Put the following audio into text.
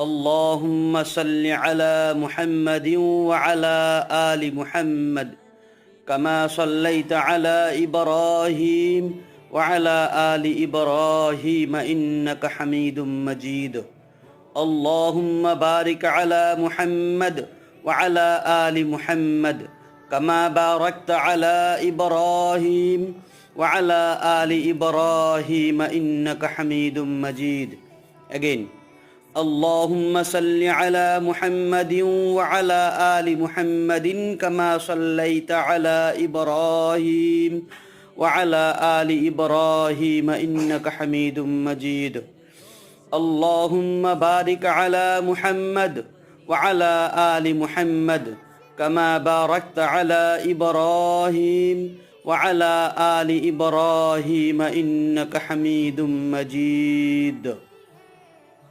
اللهم صل على محمد وعلى آل محمد كما صليت على إبراهيم وعلى آل إبراهيم إنك حميد مجيد اللهم بارك على محمد وعلى آل محمد كما باركت على إبراهيم وعلى آل إبراهيم إنك حميد مجيد. Again, اللهم صل على محمد وعلى آل محمد كما صليت على إبراهيم وعلى آل إبراهيم إنك حميد مجيد. اللهم بارك على محمد وعلى آل محمد كما باركت على إبراهيم وعلى آل إبراهيم إنك حميد مجيد.